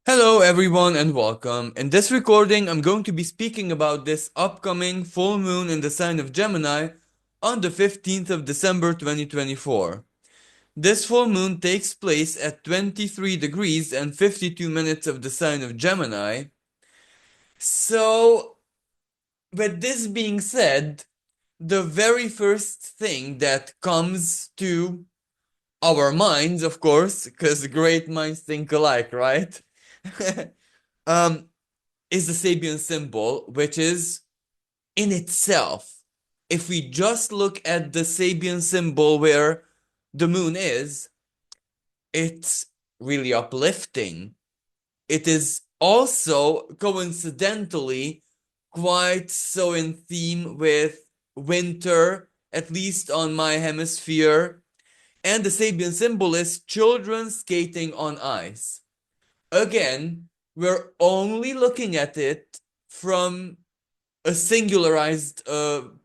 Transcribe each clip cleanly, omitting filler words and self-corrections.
Hello everyone and welcome. In this recording, I'm going to be speaking about this upcoming full moon in the sign of Gemini on the 15th of December 2024. This full moon takes place at 23 degrees and 52 minutes of the sign of Gemini. So, with this being said, the very first thing that comes to our minds, of course, because great minds think alike, right? um, is the Sabian symbol, which is in itself, if we just look at the Sabian symbol where the moon is, it's really uplifting. It is also coincidentally quite so in theme with winter, at least on my hemisphere. And the Sabian symbol is children skating on ice. Again, we're only looking at it from a singularized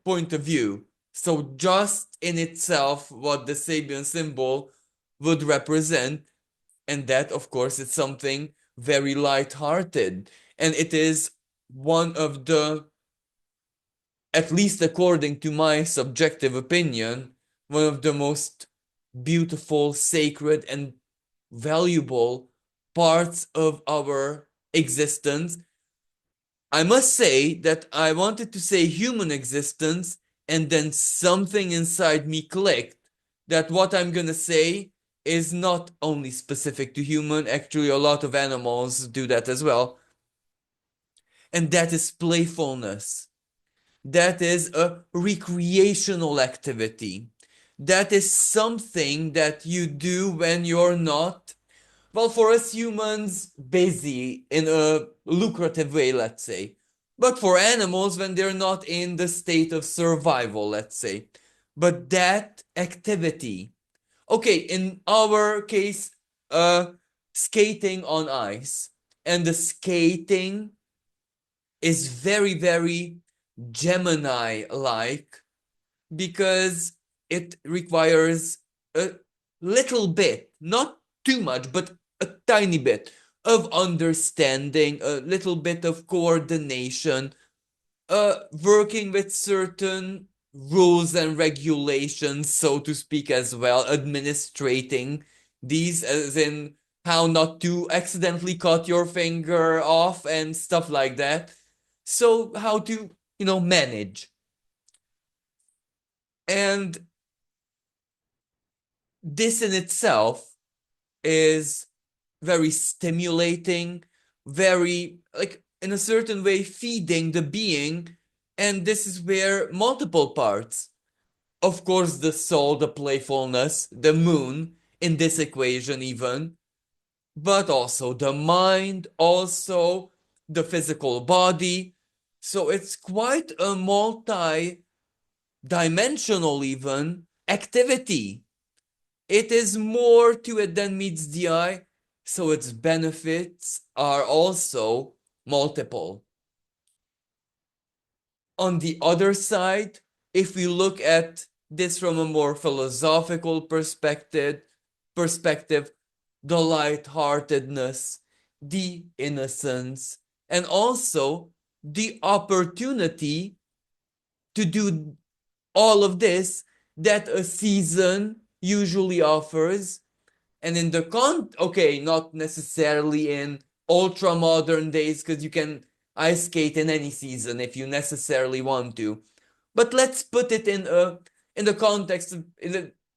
point of view. So just in itself, what the Sabian symbol would represent, and that, of course, is something very light-hearted, and it is one of the, at least according to my subjective opinion, one of the most beautiful, sacred, and valuable parts of our existence. I must say that I wanted to say human existence, and then something inside me clicked that what I'm gonna say is not only specific to human, actually, a lot of animals do that as well. And that is playfulness. That is a recreational activity. That is something that you do when you're not, well, for us humans, busy in a lucrative way, let's say. But for animals, when they're not in the state of survival, let's say. But that activity, okay, in our case, skating on ice. And the skating is very, very Gemini-like because it requires a little bit, not too much, but a tiny bit of understanding, a little bit of coordination, working with certain rules and regulations, so to speak, as well, administrating these, as in how not to accidentally cut your finger off and stuff like that. So, how to, manage. And this in itself is very stimulating, very, like, in a certain way, feeding the being. And this is where multiple parts, of course, the soul, the playfulness, the moon in this equation, even, but also the mind, also the physical body. So it's quite a multi dimensional, even activity. It is more to it than meets the eye, so its benefits are also multiple. On the other side, if we look at this from a more philosophical perspective, the lightheartedness, the innocence, and also the opportunity to do all of this that a season usually offers. And in the okay, not necessarily in ultra modern days, because you can ice skate in any season if you necessarily want to. But let's put it in the context of,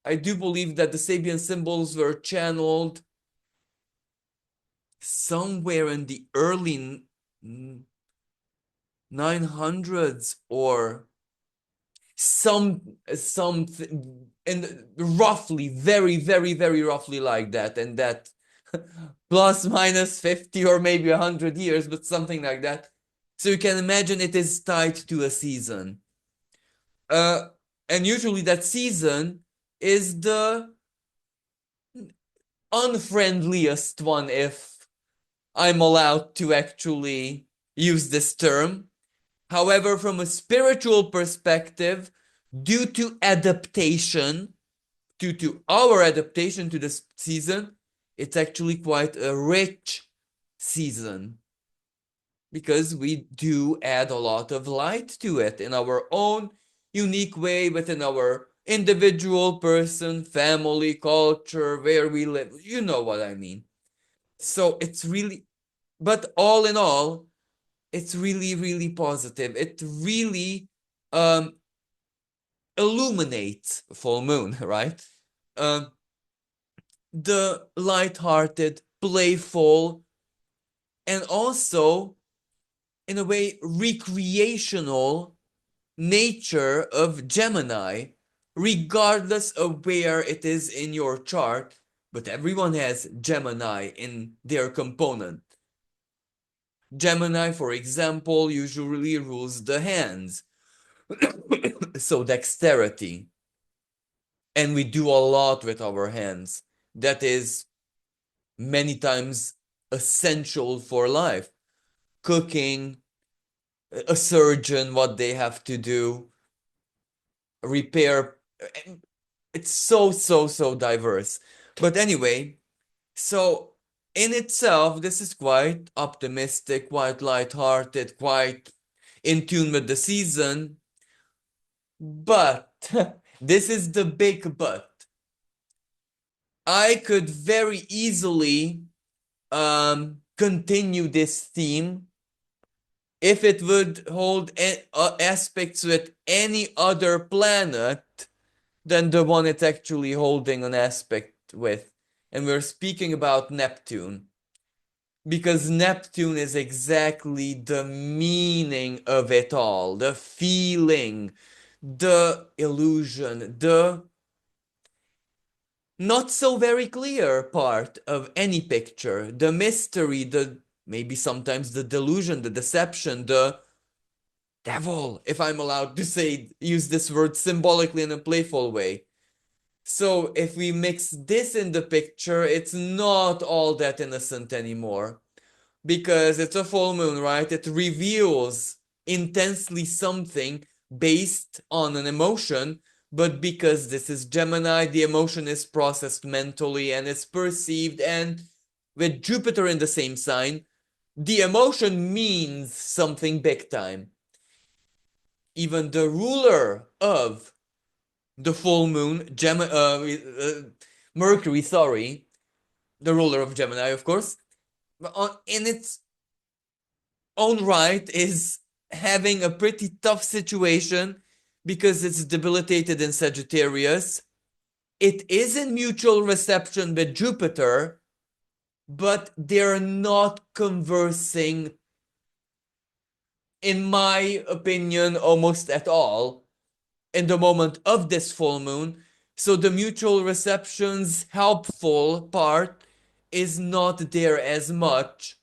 I do believe that the Sabian symbols were channeled somewhere in the early 900s, or some and roughly, very, very, very roughly like that, and that plus minus 50 or maybe 100 years, but something like that. So you can imagine it is tied to a season. uh and usually that season is the unfriendliest one, if I'm allowed to actually use this term. However, from a spiritual perspective, due to adaptation, due to our adaptation to this season, it's actually quite a rich season, because we do add a lot of light to it in our own unique way, within our individual person, family, culture, where we live. You know what I mean. So it's really, but all in all, it's really, really positive. It really um, illuminates full moon, right? Um, the light-hearted, playful, and also, in a way, recreational nature of Gemini, regardless of where it is in your chart. But everyone has Gemini in their component. Gemini, for example, usually rules the hands. So dexterity. And we do a lot with our hands. That is many times essential for life. Cooking, a surgeon, what they have to do, repair. It's so diverse. But anyway, so in itself, this is quite optimistic, quite light-hearted, quite in tune with the season. But this is the big but. I could very easily continue this theme if it would hold aspects with any other planet than the one it's actually holding an aspect with. And we're speaking about Neptune. Because Neptune is exactly the meaning of it all, the feeling, the illusion, the not so very clear part of any picture, the mystery, the maybe sometimes the delusion, the deception, the devil, if I'm allowed to say, use this word symbolically in a playful way. So if we mix this in the picture, it's not all that innocent anymore. Because it's a full moon, right? It reveals intensely something based on an emotion, but because this is Gemini, the emotion is processed mentally and it's perceived, and with Jupiter in the same sign, the emotion means something big time. Even the ruler of the full moon, Mercury, sorry, the ruler of Gemini, of course, in its own right, is having a pretty tough situation because it's debilitated in Sagittarius. It is in mutual reception with Jupiter, but they're not conversing, in my opinion, almost at all in the moment of this full moon. So the mutual reception's helpful part is not there as much.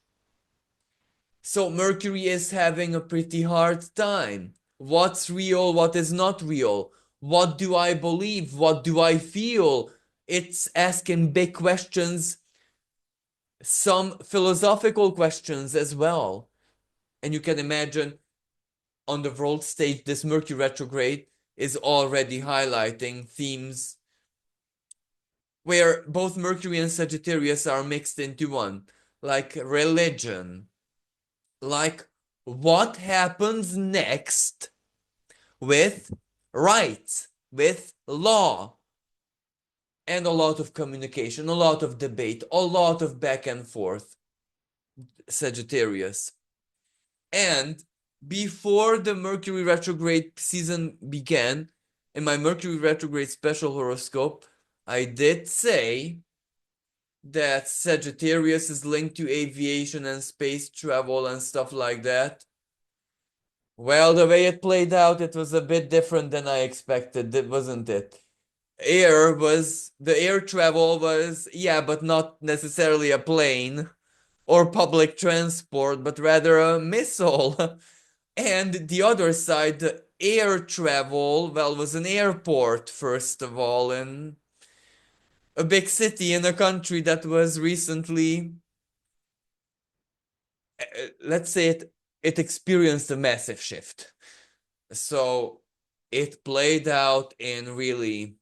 So Mercury is having a pretty hard time. What's real? What is not real? What do I believe? What do I feel? It's asking big questions, some philosophical questions as well. And you can imagine on the world stage, this Mercury retrograde is already highlighting themes where both Mercury and Sagittarius are mixed into one, like religion, like what happens next with rights, with law, and a lot of communication, a lot of debate, a lot of back and forth, Sagittarius. And before the Mercury retrograde season began, in my Mercury retrograde special horoscope, I did say that Sagittarius is linked to aviation and space travel and stuff like that. Well, the way it played out, it was a bit different than I expected, wasn't it? The air travel was, yeah, but not necessarily a plane or public transport, but rather a missile. And the other side, the air travel, well, was an airport, first of all, in a big city in a country that was recently, let's say it experienced a massive shift. So it played out in really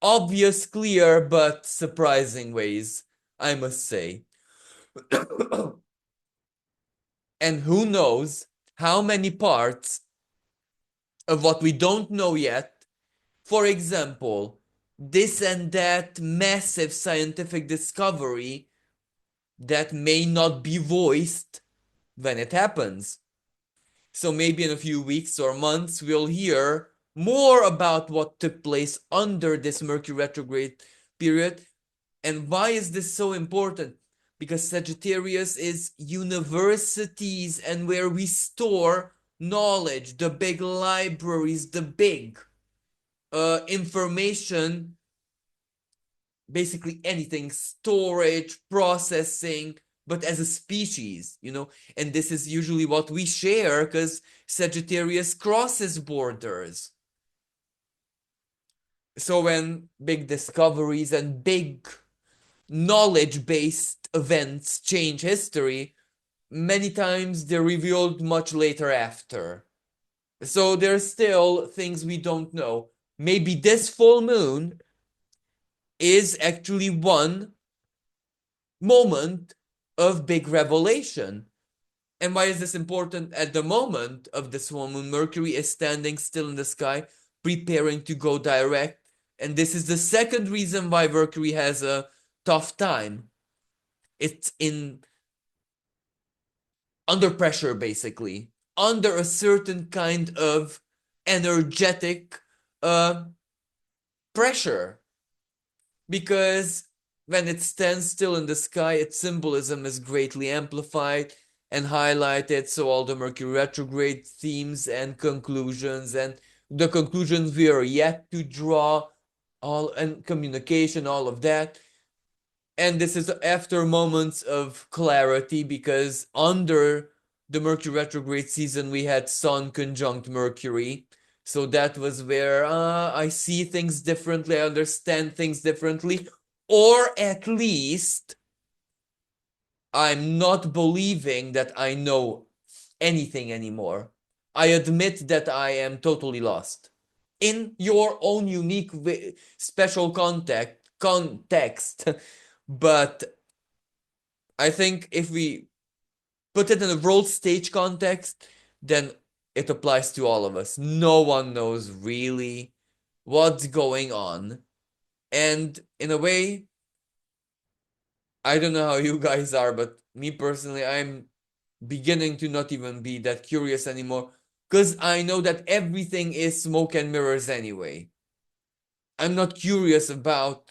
obvious, clear, but surprising ways, I must say. And who knows how many parts of what we don't know yet, for example, this and that massive scientific discovery that may not be voiced when it happens. So maybe in a few weeks or months, we'll hear more about what took place under this Mercury retrograde period. And why is this so important? Because Sagittarius is universities and where we store knowledge, the big libraries, the big information, basically anything, storage, processing, but as a species, and this is usually what we share because Sagittarius crosses borders. So when big discoveries and big knowledge-based events change history, many times they're revealed much later after. So there's still things we don't know. Maybe this full moon is actually one moment of big revelation. And why is this important? At the moment of this full moon, Mercury is standing still in the sky, preparing to go direct. And this is the second reason why Mercury has a tough time. It's under pressure, basically, under a certain kind of energetic pressure. Because when it stands still in the sky, its symbolism is greatly amplified and highlighted. So all the Mercury retrograde themes and conclusions, and the conclusions we are yet to draw, all and communication, all of that. And this is after moments of clarity, because under the Mercury retrograde season, we had Sun conjunct Mercury. So that was where I see things differently, I understand things differently, or at least I'm not believing that I know anything anymore. I admit that I am totally lost. In your own unique, special context. But I think if we put it in a world stage context, then it applies to all of us. No one knows really what's going on. And in a way, I don't know how you guys are, but me personally, I'm beginning to not even be that curious anymore, because I know that everything is smoke and mirrors anyway. I'm not curious about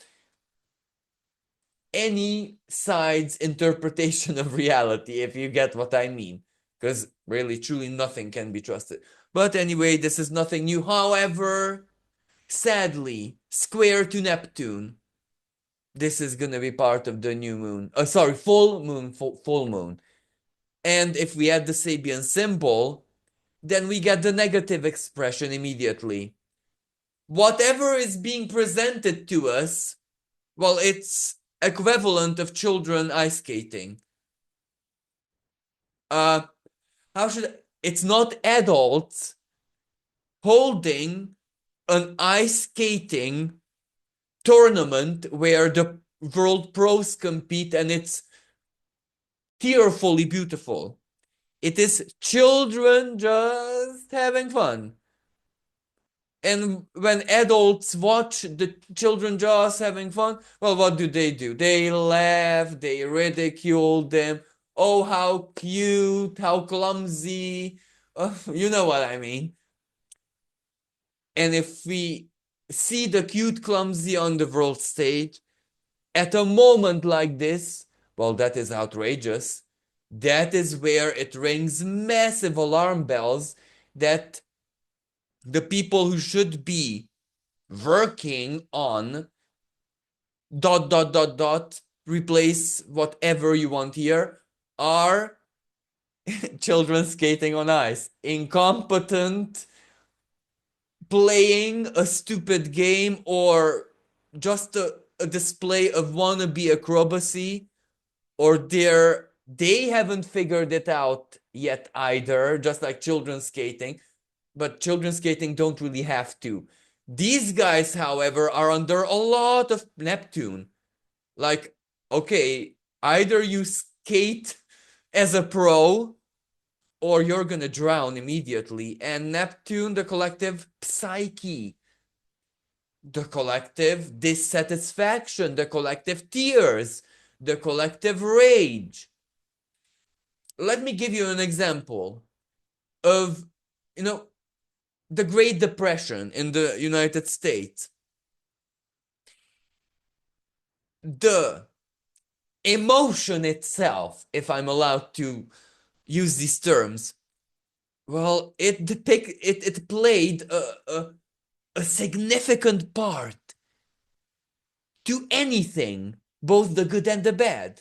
any side's interpretation of reality, if you get what I mean, because really, truly nothing can be trusted. But anyway, this is nothing new. However, sadly, square to Neptune, this is gonna be part of the new moon. Sorry, full moon, full moon. And if we add the Sabian symbol, then we get the negative expression immediately. Whatever is being presented to us, well, it's equivalent of children ice skating. It's not adults holding an ice skating tournament where the world pros compete and it's tearfully beautiful. It is children just having fun. And when adults watch the children just having fun, well, what do? They laugh, they ridicule them. Oh, how cute, how clumsy. You know what I mean. And if we see the cute, clumsy on the world stage, at a moment like this, well, that is outrageous. That is where it rings massive alarm bells that the people who should be working on ... replace whatever you want here are children skating on ice, incompetent, playing a stupid game, or just a display of wannabe acrobacy, or they haven't figured it out yet either, just like children skating. But children skating don't really have to. These guys, however, are under a lot of Neptune. Like, okay, either you skate as a pro, or you're gonna drown immediately. And Neptune, the collective psyche, the collective dissatisfaction, the collective tears, the collective rage. Let me give you an example of, the Great Depression in the United States. The emotion itself, if I'm allowed to use these terms, well, it played a significant part to anything, both the good and the bad.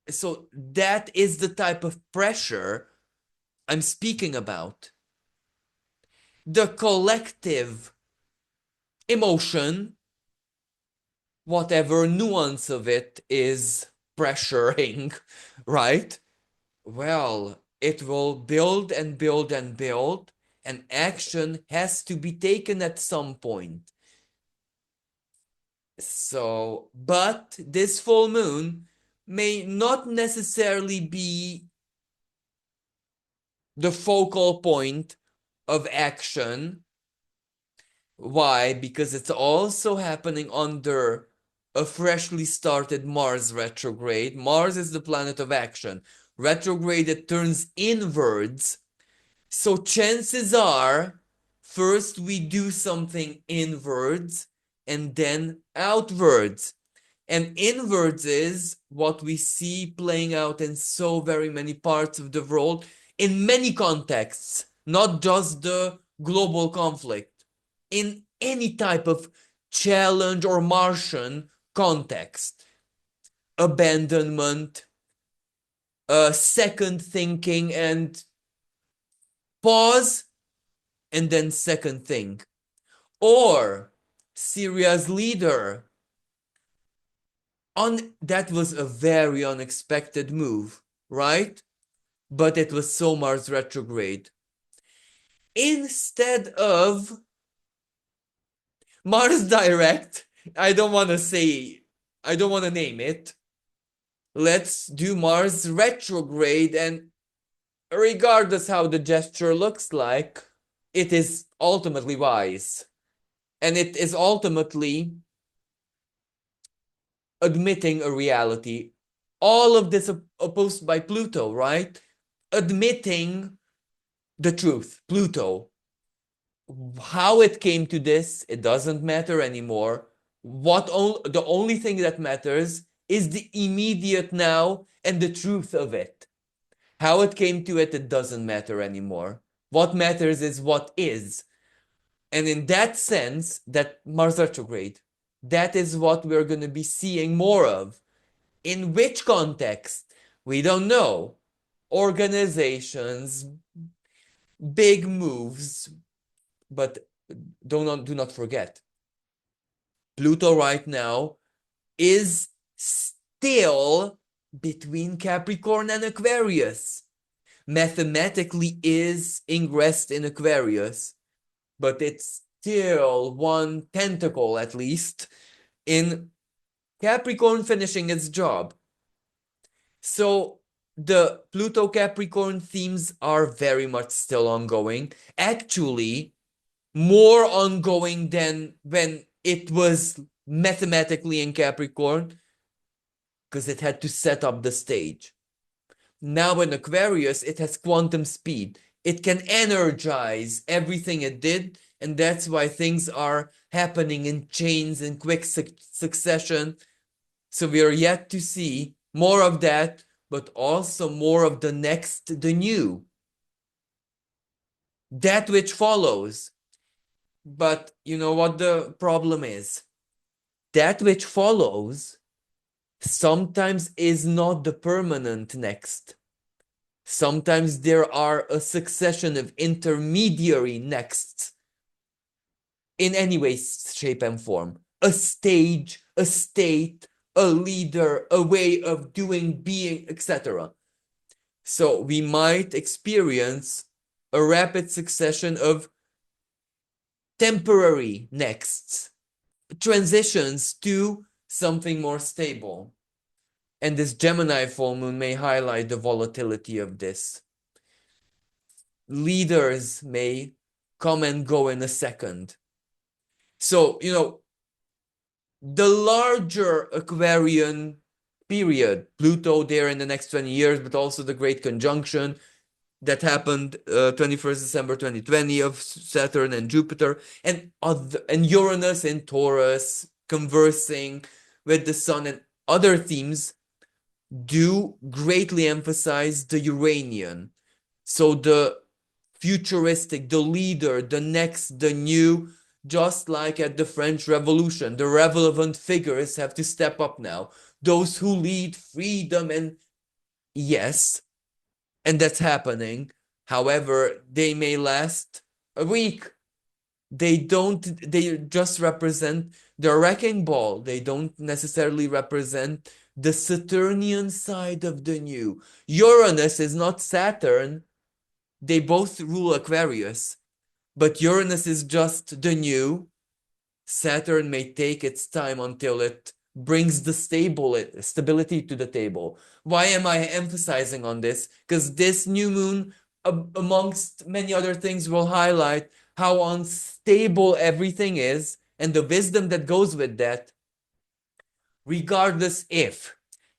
So that is the type of pressure I'm speaking about. The collective emotion, whatever nuance of it is pressuring, right? Well, it will build and build and build, and action has to be taken at some point. So, but this full moon may not necessarily be the focal point of action. Why? Because it's also happening under a freshly started Mars retrograde. Mars is the planet of action. Retrograde, it turns inwards. So chances are, first we do something inwards and then outwards. And inwards is what we see playing out in so very many parts of the world, in many contexts, not just the global conflict, in any type of challenge or Martian context. Abandonment, second thinking, and pause, and then second think. Or Syria's leader, that was a very unexpected move, right? But it was so Mars retrograde. Instead of Mars direct, I don't want to name it. Let's do Mars retrograde, and regardless how the gesture looks like, it is ultimately wise. And it is ultimately admitting a reality. All of this opposed by Pluto, right? Admitting the truth, Pluto. How it came to this, it doesn't matter anymore. The only thing that matters is the immediate now and the truth of it. How it came to it, it doesn't matter anymore. What matters is what is. And in that sense, that Mars retrograde, that is what we're going to be seeing more of. In which context? We don't know. Organizations, big moves, but do not forget, Pluto right now is still between Capricorn and Aquarius. Mathematically is ingressed in Aquarius, but it's still one tentacle at least in Capricorn finishing its job. So the Pluto Capricorn themes are very much still ongoing. Actually, more ongoing than when it was mathematically in Capricorn, because it had to set up the stage. Now in Aquarius, it has quantum speed. It can energize everything it did, and that's why things are happening in chains in quick succession. So we are yet to see more of that, but also more of the next, the new. That which follows. But you know what the problem is? That which follows sometimes is not the permanent next. Sometimes there are a succession of intermediary nexts in any way, shape, and form. A stage, a state, a leader, a way of doing, being, etc. So we might experience a rapid succession of temporary nexts, transitions to something more stable. And this Gemini full moon may highlight the volatility of this. Leaders may come and go in a second. So, the larger Aquarian period, Pluto there in the next 20 years, but also the great conjunction that happened 21st December 2020 of Saturn and Jupiter, and Uranus in Taurus conversing with the sun, and other themes do greatly emphasize the Uranian. So the futuristic, the leader, the next, the new, just like at the French Revolution, the relevant figures have to step up now. Those who lead freedom, and yes, and that's happening. However, they may last a week. They just represent the wrecking ball. They don't necessarily represent the Saturnian side of the new. Uranus is not Saturn. They both rule Aquarius, but Uranus is just the new. Saturn may take its time until it brings the stability to the table. Why am I emphasizing on this? Because this new moon, amongst many other things, will highlight how unstable everything is and the wisdom that goes with that, regardless if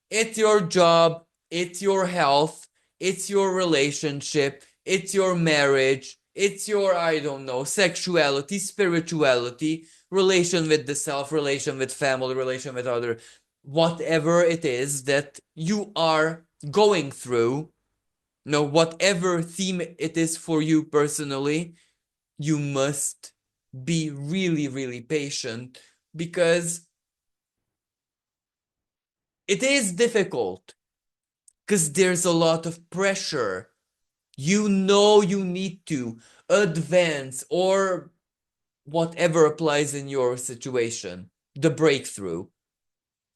it's your job, it's your health, it's your relationship, it's your marriage, it's your, I don't know, sexuality, spirituality, relation with the self, relation with family, relation with other, whatever it is that you are going through, whatever theme it is for you personally, you must be really, really patient, because it is difficult, because there's a lot of pressure. You need to advance, or whatever applies in your situation, the breakthrough,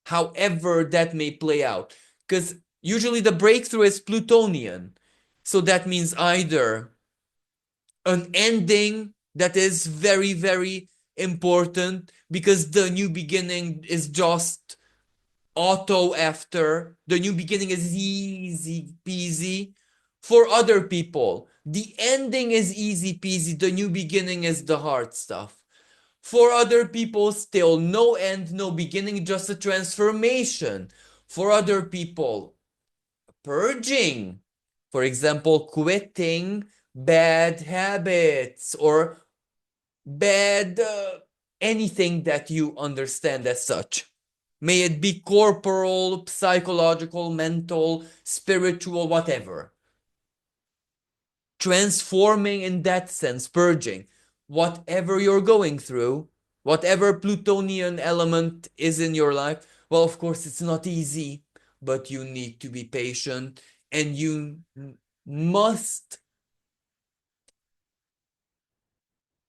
however that may play out. Because usually the breakthrough is Plutonian. So that means either an ending that is very, very important, because the new beginning is just auto after. The new beginning is easy peasy. For other people, the ending is easy peasy. The new beginning is the hard stuff. For other people, still no end, no beginning, just a transformation. For other people, purging. For example, quitting bad habits or bad anything that you understand as such. May it be corporal, psychological, mental, spiritual, whatever. Transforming in that sense, purging. Whatever you're going through, whatever Plutonian element is in your life, well, of course, it's not easy, but you need to be patient, and you must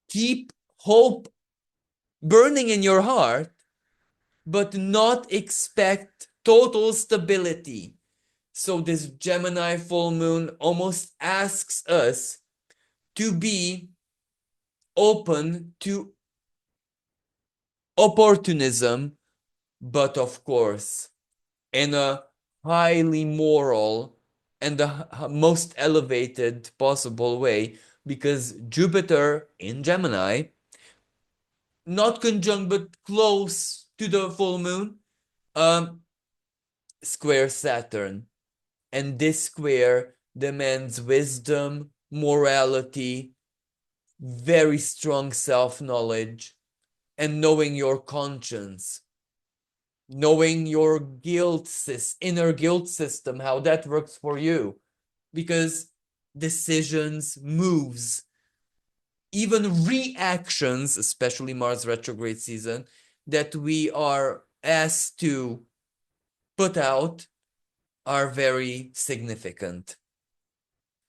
keep hope burning in your heart, but not expect total stability. So this Gemini full moon almost asks us to be open to opportunism, but of course, in a highly moral and the most elevated possible way, because Jupiter in Gemini, not conjunct but close to the full moon, square Saturn. And this square demands wisdom, morality, very strong self-knowledge, and knowing your conscience, knowing your inner guilt system, how that works for you. Because decisions, moves, even reactions, especially Mars retrograde season, that we are asked to put out are very significant.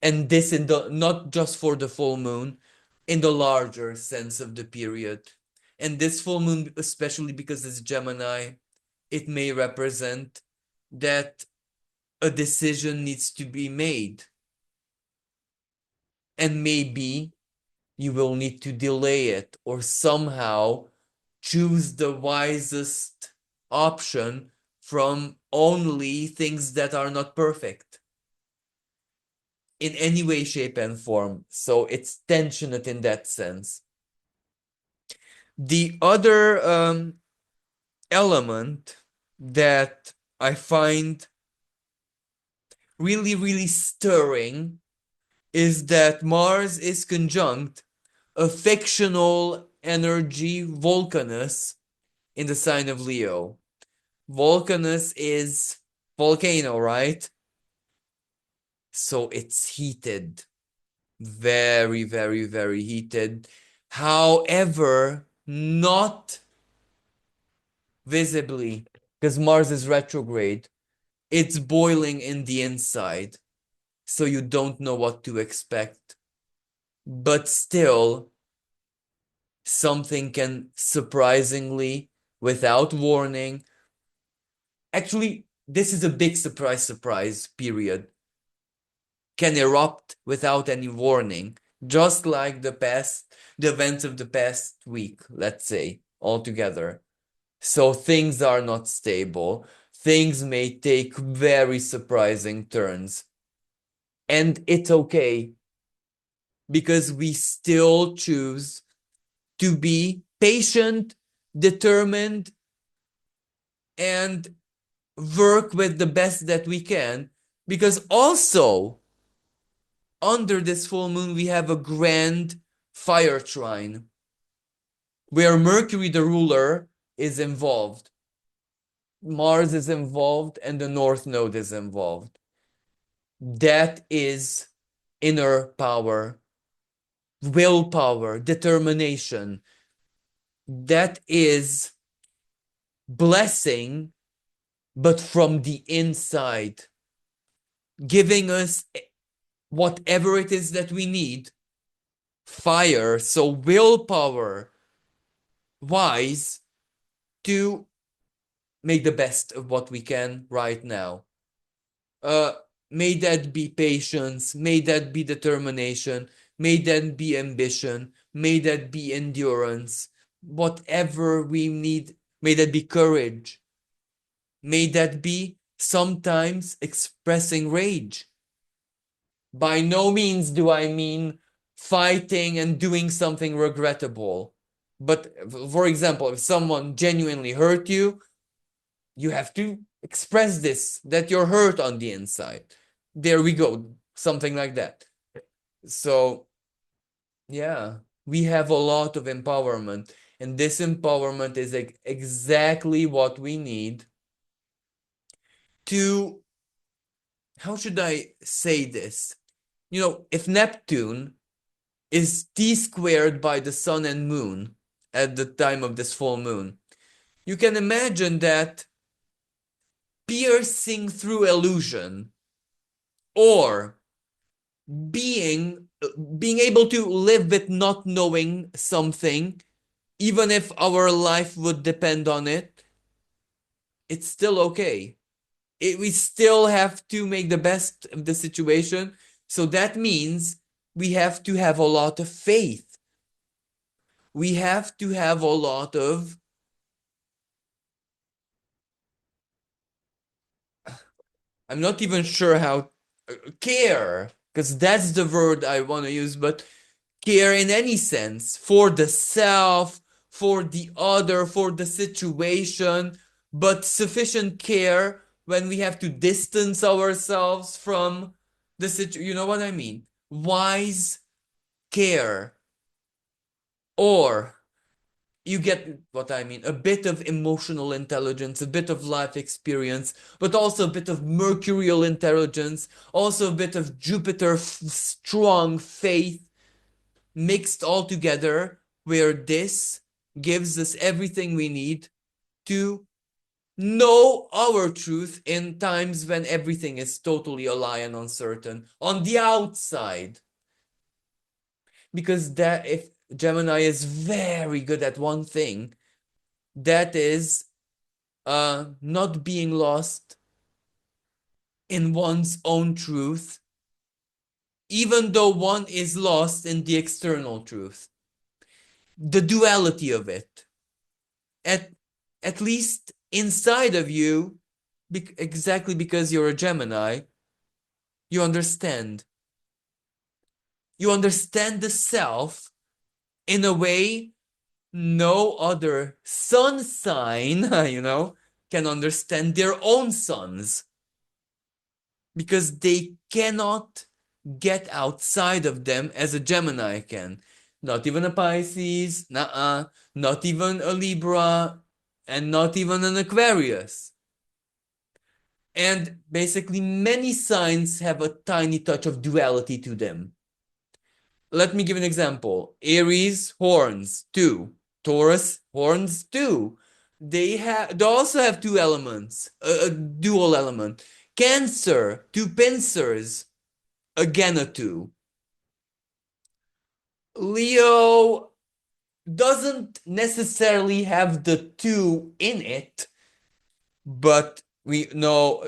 And this not just for the full moon, in the larger sense of the period. And this full moon, especially because it's Gemini, it may represent that a decision needs to be made. And maybe you will need to delay it, or somehow choose the wisest option from only things that are not perfect in any way, shape, and form. So it's tensionate in that sense. The other element that I find really, really stirring is that Mars is conjunct a fictional energy, Vulcanus, in the sign of Leo. Vulcanus is volcano, right? So it's heated. Very, very, very heated. However, not visibly, because Mars is retrograde. It's boiling in the inside, so you don't know what to expect. But still, something can surprisingly, without warning, actually, this is a big surprise, period, can erupt without any warning, just like the events of the past week, let's say, altogether. So things are not stable. Things may take very surprising turns. And it's okay because we still choose to be patient, determined, and work with the best that we can. Because also, under this full moon, we have a grand fire trine where Mercury, the ruler, is involved. Mars is involved and the North Node is involved. That is inner power, willpower, determination. That is blessing, but from the inside, giving us whatever it is that we need. Fire, so willpower, wise, to make the best of what we can right now. Uh, may that be patience, may that be determination, may that be ambition, may that be endurance, whatever we need, may that be courage, may that be sometimes expressing rage. By no means do I mean fighting and doing something regrettable. But for example, if someone genuinely hurt you, you have to express this, that you're hurt on the inside. There we go, something like that. So, yeah, we have a lot of empowerment, and this empowerment is exactly what we need to, how should I say this? You know, if Neptune is T squared by the sun and moon at the time of this full moon, you can imagine that piercing through illusion or being able to live with not knowing something, even if our life would depend on it, it's still okay. We still have to make the best of the situation. So that means we have to have a lot of faith. We have to have a lot of, I'm not even sure how, care, because that's the word I want to use, but care in any sense for the self, for the other, for the situation, but sufficient care when we have to distance ourselves from the situation. You know what I mean? Wise care. Or you get what I mean, a bit of emotional intelligence, a bit of life experience, but also a bit of mercurial intelligence, also a bit of Jupiter strong faith mixed all together, where this gives us everything we need to know our truth in times when everything is totally a lie and uncertain on the outside. Because that, if Gemini is very good at one thing, that is not being lost in one's own truth, even though one is lost in the external truth. The duality of it. At least inside of you, exactly because you're a Gemini, you understand. You understand the self in a way no other sun sign, can understand their own suns because they cannot get outside of them as a Gemini can. Not even a Pisces, not even a Libra, and not even an Aquarius. And basically, many signs have a tiny touch of duality to them. Let me give an example. Aries, horns, two. Taurus, horns, two. They also have two elements, a dual element. Cancer, two pincers, again a two. Leo doesn't necessarily have the two in it, but we know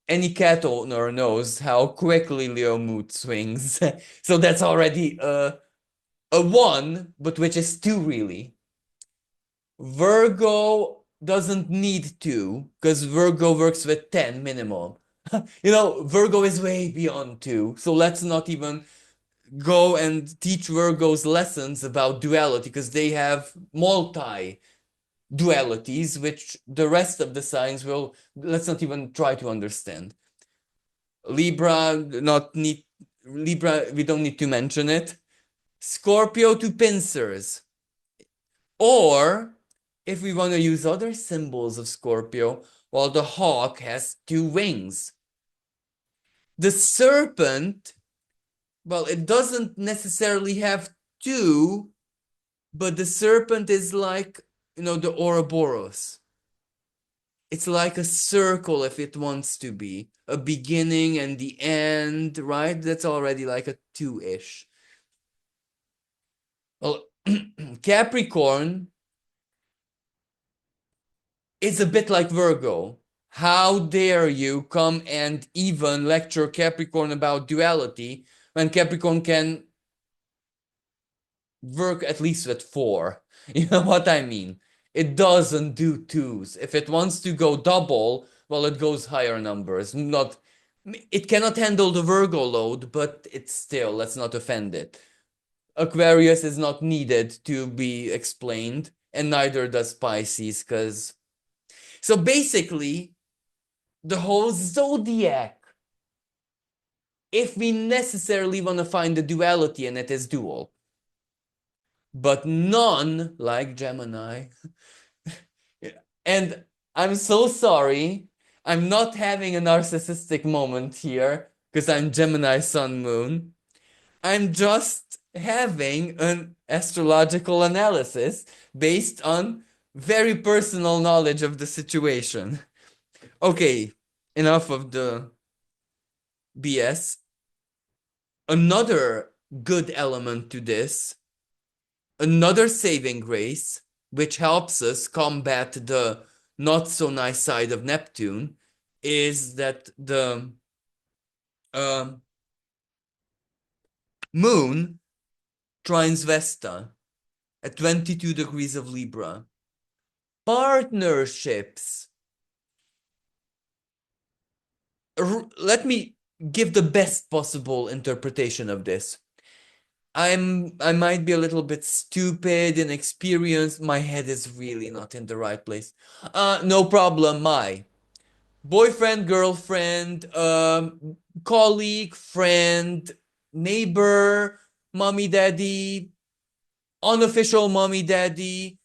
any cat owner knows how quickly Leo mood swings. So that's already a one, but which is two really. Virgo doesn't need two because Virgo works with 10 minimum. Virgo is way beyond two. So let's not even go and teach Virgos lessons about duality because they have multi dualities, which the rest of the signs will, let's not even try to understand. Libra, not need, Libra, we don't need to mention it. Scorpio to pincers. Or if we want to use other symbols of Scorpio, well, the hawk has two wings. The serpent, well, it doesn't necessarily have two, but the serpent is like, the Ouroboros. It's like a circle if it wants to be. A beginning and the end, right? That's already like a two-ish. Well, Capricorn is a bit like Virgo. How dare you come and even lecture Capricorn about duality when Capricorn can work at least with four? You know what I mean? It doesn't do twos. If it wants to go double, well, it goes higher numbers. It cannot handle the Virgo load, but it's still, let's not offend it. Aquarius is not needed to be explained, and neither does Pisces, because so basically, the whole zodiac, if we necessarily want to find the duality and it is dual, but none like Gemini. And I'm so sorry, I'm not having a narcissistic moment here because I'm Gemini Sun Moon. I'm just having an astrological analysis based on very personal knowledge of the situation. Okay, enough of the BS. Another good element to this, another saving grace, which helps us combat the not so nice side of Neptune, is that the um, moon trines Vesta at 22 degrees of Libra. Partnerships. Let me give the best possible interpretation of this. I might be a little bit stupid, inexperienced. My head is really not in the right place. No problem. My boyfriend, girlfriend, colleague, friend, neighbor, mommy, daddy, unofficial mommy, daddy,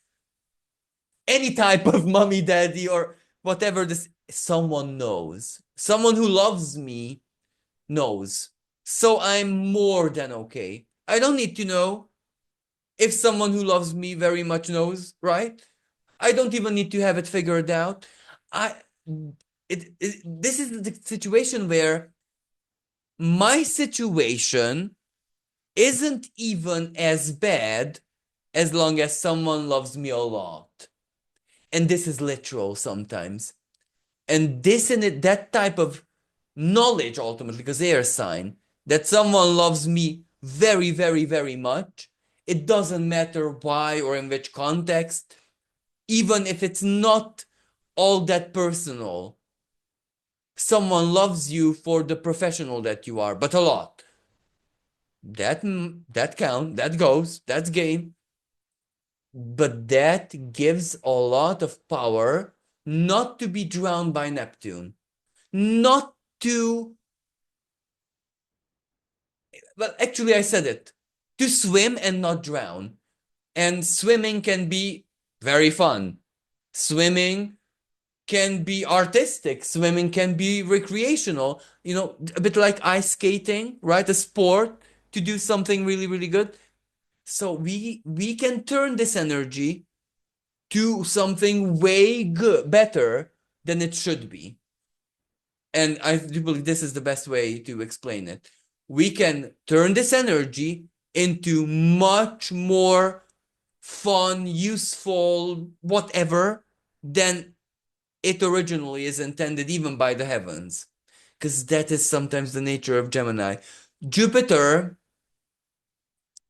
any type of mommy, daddy, or whatever this, someone knows. Someone who loves me knows. So I'm more than okay. I don't need to know if someone who loves me very much knows, right? I don't even need to have it figured out. I this is the situation where my situation isn't even as bad as long as someone loves me a lot. And this is literal sometimes. And this and it, that type of knowledge ultimately, because they are a sign that someone loves me very, very, very much. It doesn't matter why or in which context, even if it's not all that personal. Someone loves you for the professional that you are, but a lot. That count, that goes, that's game. But that gives a lot of power not to be drowned by Neptune. Not to, well, actually, I said it. To swim and not drown. And swimming can be very fun. Swimming can be artistic. Swimming can be recreational. You know, a bit like ice skating, right? A sport to do something really, really good. So we can turn this energy to something way good, better than it should be. And I do believe this is the best way to explain it. We can turn this energy into much more fun, useful, whatever, than it originally is intended, even by the heavens. Because that is sometimes the nature of Gemini. Jupiter,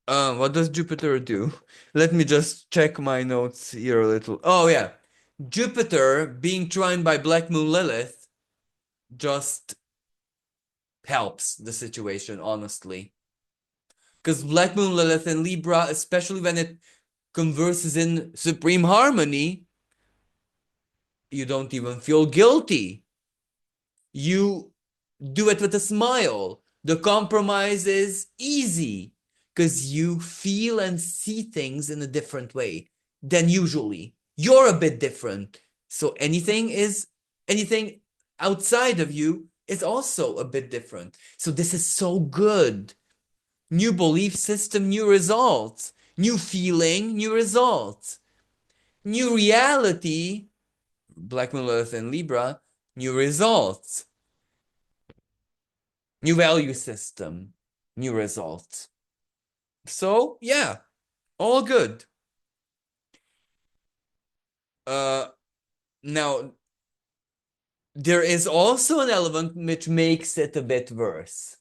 what does Jupiter do? Let me just check my notes here a little. Oh, yeah. Jupiter being tried by Black Moon Lilith just helps the situation, honestly. Because Black Moon Lilith and Libra, especially when it converses in supreme harmony, you don't even feel guilty. You do it with a smile. The compromise is easy because you feel and see things in a different way than usually. You're a bit different. So anything outside of you is also a bit different. So this is so good. New belief system, new results. New feeling, new results. New reality, Black Moon Lilith and Libra, new results. New value system, new results. So, yeah, all good. Uh, Now, there is also an element which makes it a bit worse.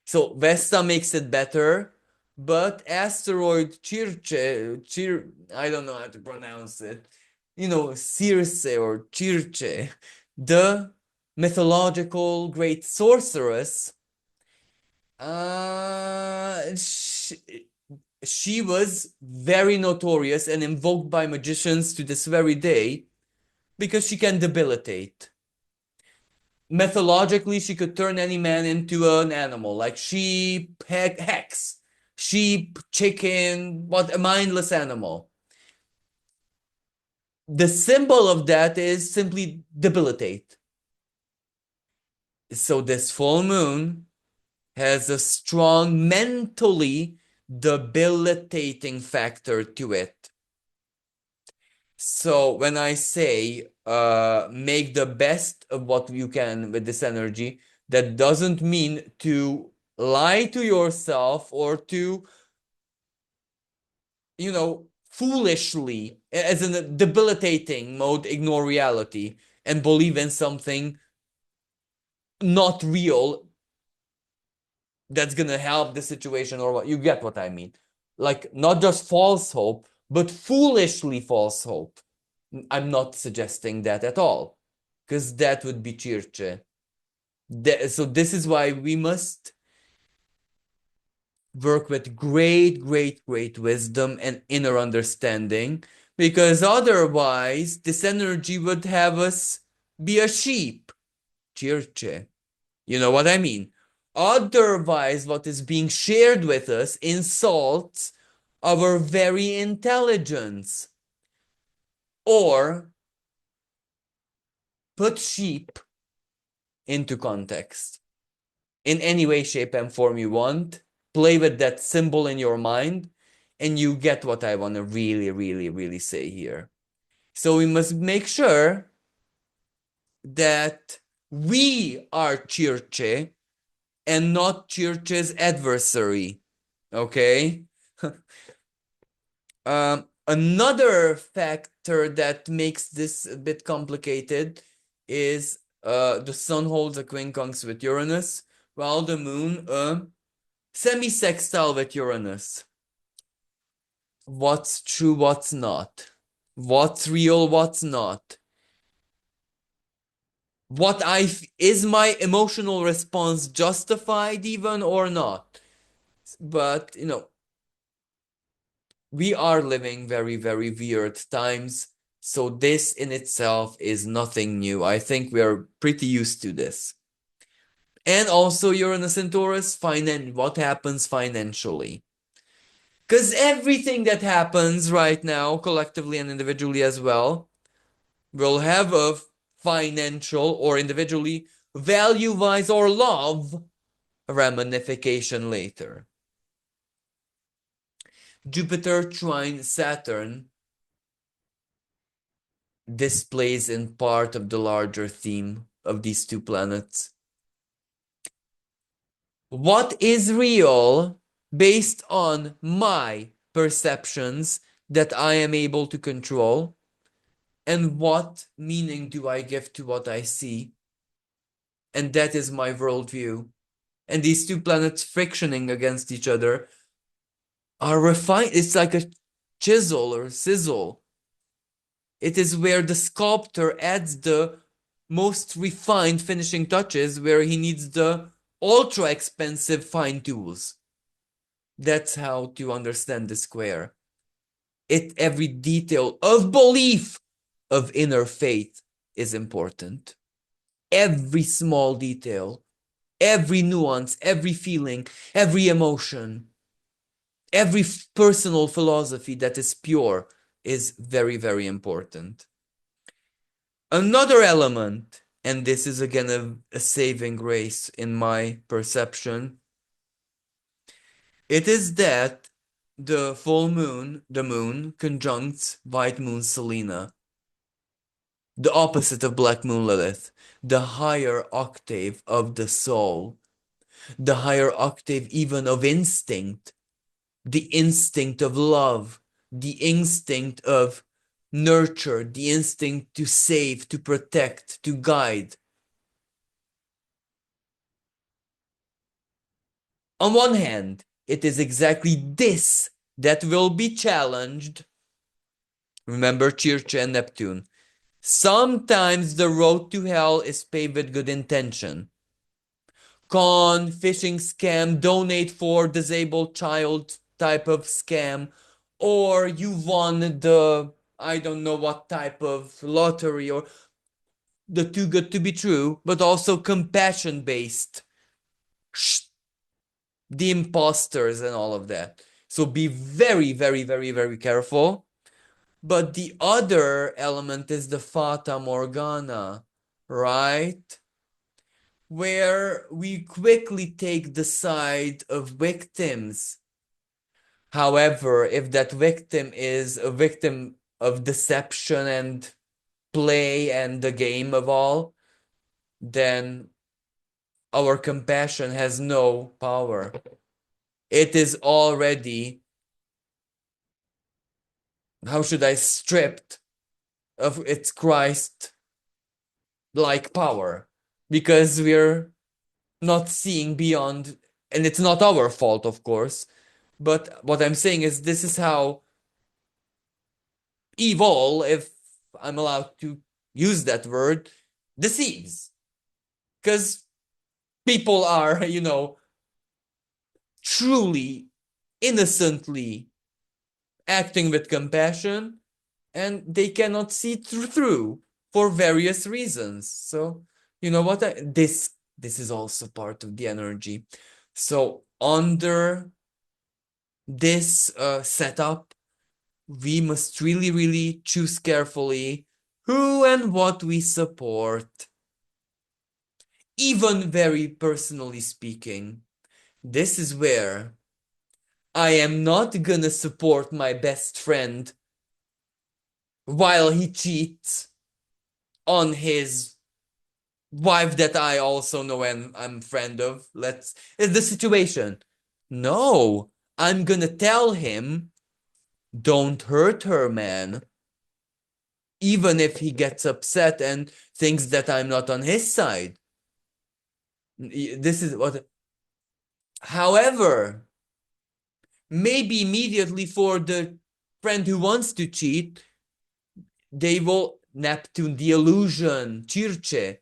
So, Vesta makes it better, but asteroid I don't know how to pronounce it. You know, Circe or Circe, the mythological great sorceress, uh, she, she was very notorious and invoked by magicians to this very day because she can debilitate. Mythologically, she could turn any man into an animal, like sheep, hex, sheep, chicken, what a mindless animal. The symbol of that is simply debilitate. So this full moon has a strong mentally debilitating factor to it. So when I say make the best of what you can with this energy, that doesn't mean to lie to yourself or to, you know, foolishly, as in a debilitating mode, ignore reality and believe in something not real that's gonna help the situation or what. You get what I mean. Like not just false hope, but foolishly false hope. I'm not suggesting that at all, because that would be Circe. So this is why we must work with great, great, great wisdom and inner understanding, because otherwise this energy would have us be a sheep. Circe. You know what I mean? Otherwise, what is being shared with us insults our very intelligence, or put sheep into context in any way, shape, and form you want. Play with that symbol in your mind, and you get what I want to really, really, really say here. So we must make sure that we are Circe and not Circe's adversary. Okay? Another factor that makes this a bit complicated is the sun holds a quincunx with Uranus, while the moon semi-sextile with Uranus. What's true, what's not? What's real, what's not? is my emotional response justified even or not? But, we are living very, very weird times. So this in itself is nothing new. I think we are pretty used to this. And also Uranus and Taurus, what happens financially. Because everything that happens right now, collectively and individually as well, will have a financial or individually value-wise or love ramification later. Jupiter trine Saturn displays in part of the larger theme of these two planets. What is real based on my perceptions that I am able to control? And what meaning do I give to what I see? And that is my worldview. And these two planets frictioning against each other are refined. It's like a chisel or sizzle. It is where the sculptor adds the most refined finishing touches, where he needs the ultra expensive fine tools. That's how to understand the square. Every detail of belief, of inner faith is important. Every small detail, every nuance, every feeling, every emotion, every personal philosophy that is pure is very, very important. Another element, and this is again a saving grace in my perception, it is that the full moon, the moon, conjuncts white moon Selena, the opposite of black moon Lilith, the higher octave of the soul, the higher octave even of instinct, the instinct of love, the instinct of nurture, the instinct to save, to protect, to guide. On one hand, it is exactly this that will be challenged. Remember Circe and Neptune. Sometimes the road to hell is paved with good intention. Con, phishing scam, donate for disabled child type of scam, or you won the, I don't know what type of lottery, or the too good to be true, but also compassion based. The imposters and all of that. So be very, very, very, very careful. But the other element is the Fata Morgana, right? Where we quickly take the side of victims. However, if that victim is a victim of deception and play and the game of all, then our compassion has no power. It is already, how should I, stripped of its Christ-like power, because we're not seeing beyond, and it's not our fault, of course, but what I'm saying is this is how evil, if I'm allowed to use that word, deceives. Because people are, truly, innocently acting with compassion, and they cannot see through for various reasons. So, you know what? This is also part of the energy. So under this setup, we must really, really choose carefully who and what we support. Even very personally speaking, this is where I am not gonna support my best friend while he cheats on his wife that I also know and I'm friend of. It's the situation. No, I'm gonna tell him, don't hurt her, man. Even if he gets upset and thinks that I'm not on his side. This is what. However, maybe immediately for the friend who wants to cheat, they will Neptune, the illusion, Circe,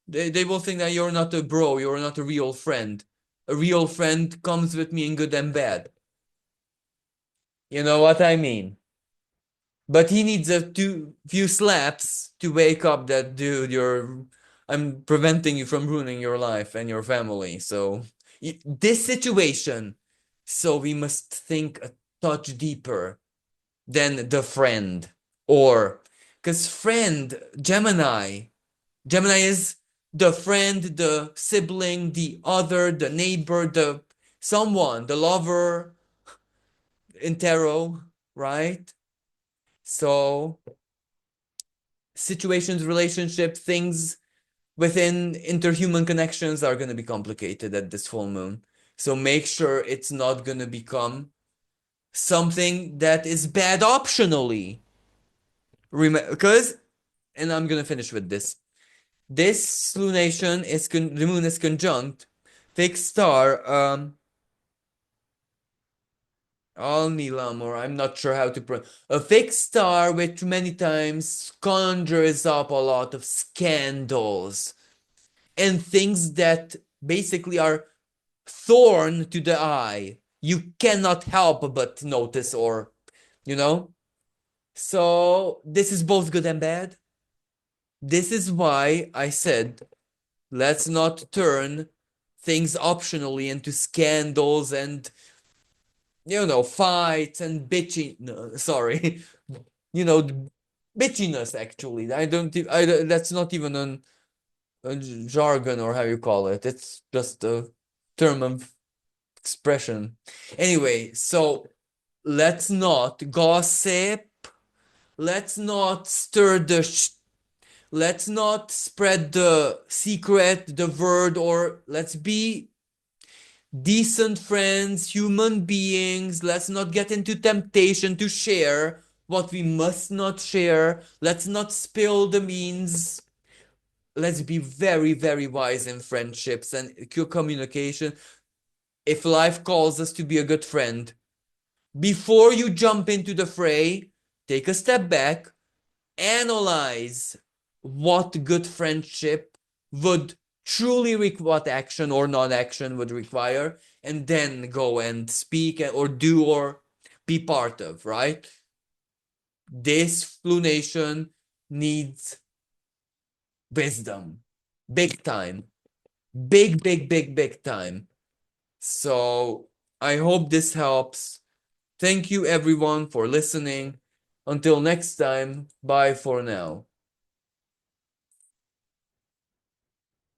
They will think that you're not a bro, you're not a real friend. A real friend comes with me in good and bad. You know what I mean? But he needs a few slaps to wake up that dude, I'm preventing you from ruining your life and your family. So this situation, so we must think a touch deeper than the friend. Or because friend, Gemini is the friend, the sibling, the other, the neighbor, the someone, the lover in tarot, right? So situations, relationships, things within interhuman connections are going to be complicated at this full moon. So make sure it's not going to become something that is bad optionally. Because, and I'm going to finish with this. This lunation is the moon is conjunct fixed star Al Nilam, or I'm not sure how to pronounce a fixed star, which many times conjures up a lot of scandals and things that basically are thorn to the eye. You cannot help but notice, or you know. So this is both good and bad. This is why I said let's not turn things optionally into scandals and fights and bitchy. No, sorry, you know, bitchiness. Actually, I don't. That's not even a jargon or how you call it. It's just a term of expression. Anyway, so let's not gossip. Let's not stir the. Let's not spread the secret, the word, or let's be decent friends, human beings. Let's not get into temptation to share what we must not share. Let's not spill the beans. Let's be very, very wise in friendships and communication. If life calls us to be a good friend, before you jump into the fray, take a step back, analyze what good friendship would truly require, what action or non-action would require, and then go and speak or do or be part of, right? This lunation needs wisdom. Big time. Big, big, big, big time. So I hope this helps. Thank you everyone for listening. Until next time, bye for now.